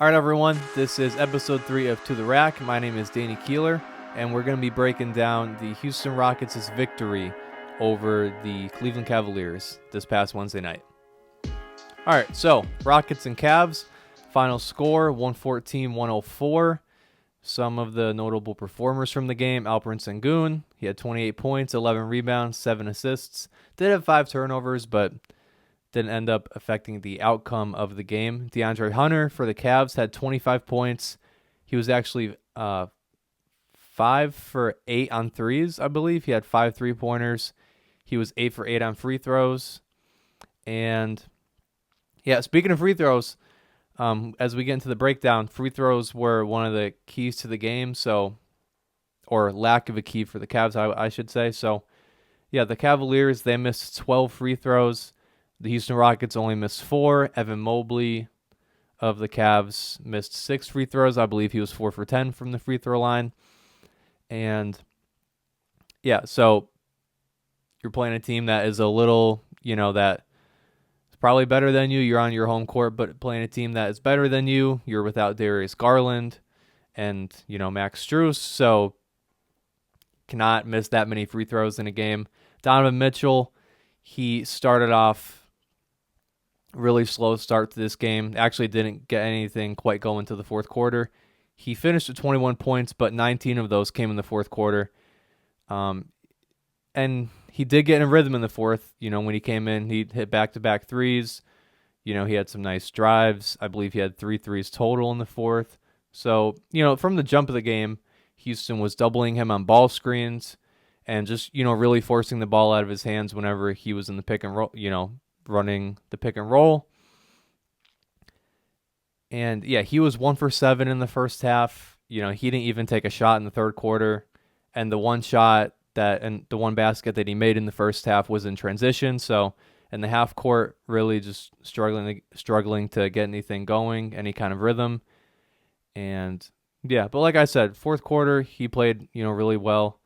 All right, everyone, this is episode 3 of To the Rack. My name is Danny Keeler, and we're going to be breaking down the Houston Rockets' victory over the Cleveland Cavaliers this past Wednesday night. All right, so Rockets and Cavs, final score 114-104. Some of the notable performers from the game: Alperen Sengun, he had 28 points, 11 rebounds, 7 assists. Did have 5 turnovers, but didn't end up affecting the outcome of the game. DeAndre Hunter for the Cavs had 25 points. He was actually 5 for 8 on threes, I believe. He had 5 3-pointers. He was 8 for 8 on free throws. And yeah, speaking of free throws, as we get into the breakdown, free throws were one of the keys to the game, or lack of a key for the Cavs, I should say. So yeah, the Cavaliers, they missed 12 free throws. The Houston Rockets only missed 4. Evan Mobley of the Cavs missed 6 free throws. I believe he was 4 for 10 from the free throw line. And yeah, so you're playing a team that is a little, that is probably better than you. You're on your home court, but playing a team that is better than you. You're without Darius Garland and, Max Strus. So cannot miss that many free throws in a game. Donovan Mitchell, he started off really slow start to this game. Actually didn't get anything quite going to the fourth quarter. He finished with 21 points, but 19 of those came in the fourth quarter. And he did get in a rhythm in the fourth. When he came in, he hit back-to-back threes. He had some nice drives. I believe he had 3 threes total in the fourth. So, from the jump of the game, Houston was doubling him on ball screens and just, really forcing the ball out of his hands whenever he was in the pick and roll, running the pick and roll. And yeah, he was 1 for 7 in the first half. He didn't even take a shot in the third quarter. And the one basket that he made in the first half was in transition. So in the half court, really just struggling to get anything going, any kind of rhythm. And yeah, but like I said, fourth quarter, he played, really well.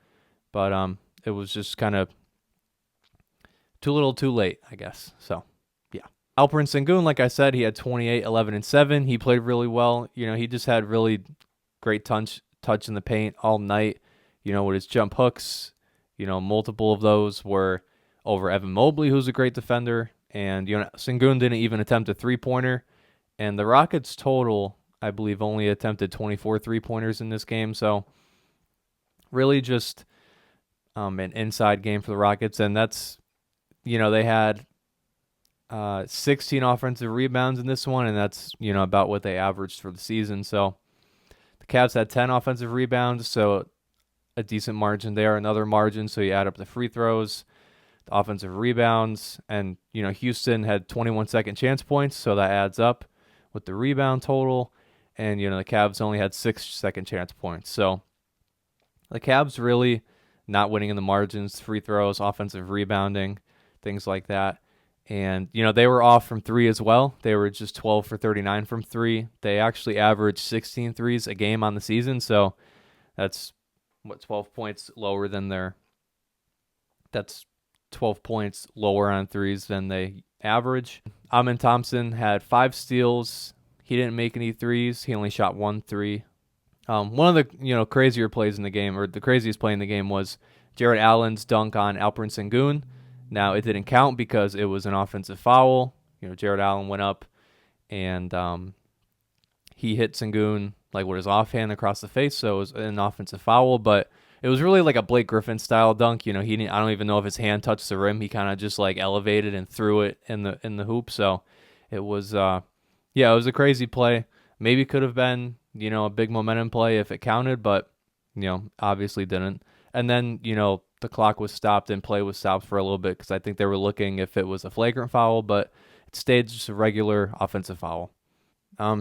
But it was just kind of too little too late, I guess. So, yeah. Alperen Sengun, like I said, he had 28, 11, and 7. He played really well. He just had really great touch in the paint all night, with his jump hooks. Multiple of those were over Evan Mobley, who's a great defender. And, Sengun didn't even attempt a three-pointer. And the Rockets total, I believe, only attempted 24 three-pointers in this game. So, really just an inside game for the Rockets. And that's, they had 16 offensive rebounds in this one, and that's, about what they averaged for the season. So the Cavs had 10 offensive rebounds, so a decent margin there, another margin. So you add up the free throws, the offensive rebounds, and, Houston had 21 second chance points, so that adds up with the rebound total. And, the Cavs only had 6 second chance points. So the Cavs really not winning in the margins, free throws, offensive rebounding, things like that. And, they were off from 3 as well. They were just 12 for 39 from 3. They actually averaged 16 threes a game on the season. So that's 12 points lower than that's 12 points lower on threes than they average. Amin Thompson had 5 steals. He didn't make any threes. He only shot 1 3. One of the, crazier plays in the game, or the craziest play in the game, was Jarrett Allen's dunk on Alperen Sengun. Now, it didn't count because it was an offensive foul. Jarrett Allen went up and he hit Sengun with his offhand across the face, so it was an offensive foul. But it was really like a Blake Griffin style dunk. I don't even know if his hand touched the rim. He kind of just elevated and threw it in the hoop. So it was it was a crazy play. Maybe could have been a big momentum play if it counted, but obviously didn't. And then the clock was stopped and play was stopped for a little bit because I think they were looking if it was a flagrant foul, but it stayed just a regular offensive foul.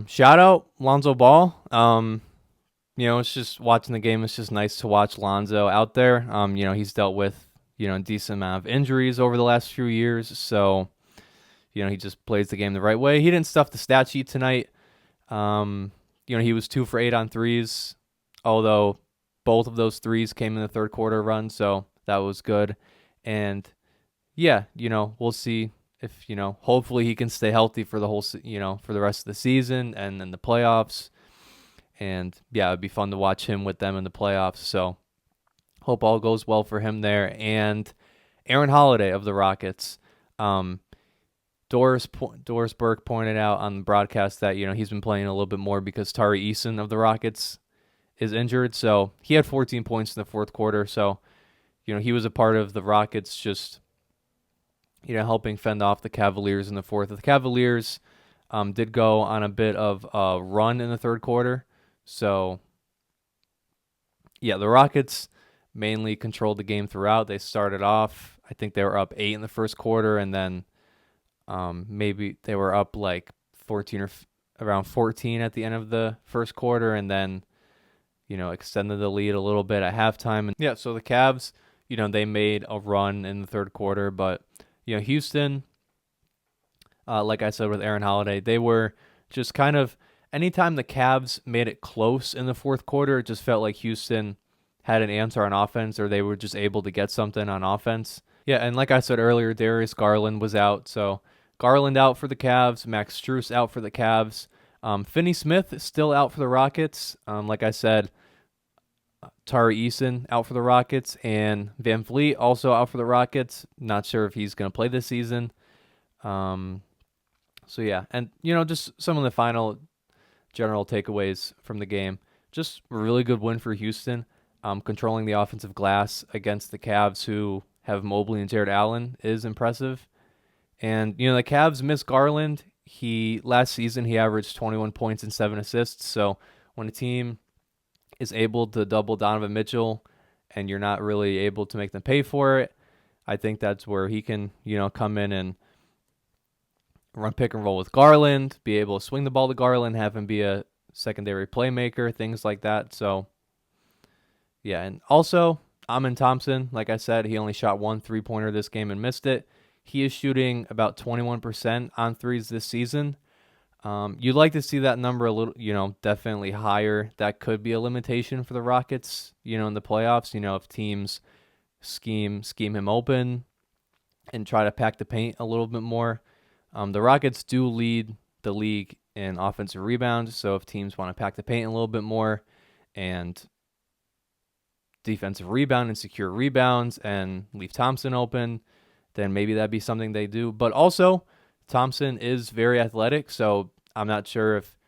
Shout out Lonzo Ball. It's just watching the game. It's just nice to watch Lonzo out there. He's dealt with, a decent amount of injuries over the last few years. So, he just plays the game the right way. He didn't stuff the stat sheet tonight. He was 2 for 8 on threes, although both of those threes came in the third quarter run. So that was good. And yeah, we'll see if hopefully he can stay healthy for the whole for the rest of the season and then the playoffs. And yeah, it'd be fun to watch him with them in the playoffs. So hope all goes well for him there. And Aaron Holiday of the Rockets. Doris Burke pointed out on the broadcast that he's been playing a little bit more because Tari Eason of the Rockets is injured. So he had 14 points in the fourth quarter. So he was a part of the Rockets just helping fend off the Cavaliers in the fourth. The Cavaliers did go on a bit of a run in the third quarter. So yeah, the Rockets mainly controlled the game throughout. They started off, I think they were up 8 in the first quarter, and then maybe they were up like 14 or around 14 at the end of the first quarter, and then extended the lead a little bit at halftime. And yeah, so the Cavs, they made a run in the third quarter, but Houston, like I said with Aaron Holiday, they were just kind of, anytime the Cavs made it close in the fourth quarter, it just felt like Houston had an answer on offense, or they were just able to get something on offense. Yeah, and like I said earlier, Darius Garland was out. So Garland out for the Cavs, Max Strus out for the Cavs. Finney Smith is still out for the Rockets. Like I said, Tari Eason out for the Rockets, and Van Vliet also out for the Rockets. Not sure if he's going to play this season. So yeah, and just some of the final general takeaways from the game. Just a really good win for Houston. Controlling the offensive glass against the Cavs, who have Mobley and Jared Allen, is impressive. And the Cavs miss Garland. Last season he averaged 21 points and 7 assists. So when a team is able to double Donovan Mitchell and you're not really able to make them pay for it, I think that's where he can come in and run pick and roll with Garland, be able to swing the ball to Garland, have him be a secondary playmaker, things like that. So yeah, and also Amen Thompson, like I said, he only shot 1 3-pointer this game and missed it. He is shooting about 21% on threes this season. You'd like to see that number a little, definitely higher. That could be a limitation for the Rockets, in the playoffs. If teams scheme him open and try to pack the paint a little bit more. The Rockets do lead the league in offensive rebounds, so if teams want to pack the paint a little bit more and defensive rebound and secure rebounds and leave Thompson open, then maybe that'd be something they do. But also, Thompson is very athletic, so I'm not sure if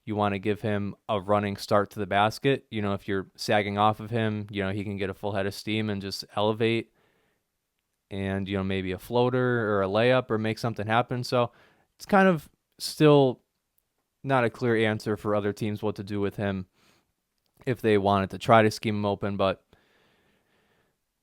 you want to give him a running start to the basket. If you're sagging off of him, he can get a full head of steam and just elevate and, maybe a floater or a layup or make something happen. So it's kind of still not a clear answer for other teams what to do with him if they wanted to try to scheme him open. But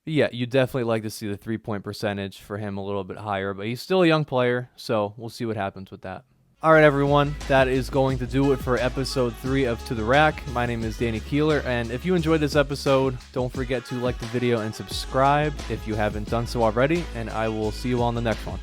yeah, you definitely like to see the 3-point percentage for him a little bit higher, but he's still a young player, so we'll see what happens with that. All right, everyone, that is going to do it for episode 3 of To The Rack. My name is Danny Keeler, and if you enjoyed this episode, don't forget to like the video and subscribe if you haven't done so already, and I will see you on the next one.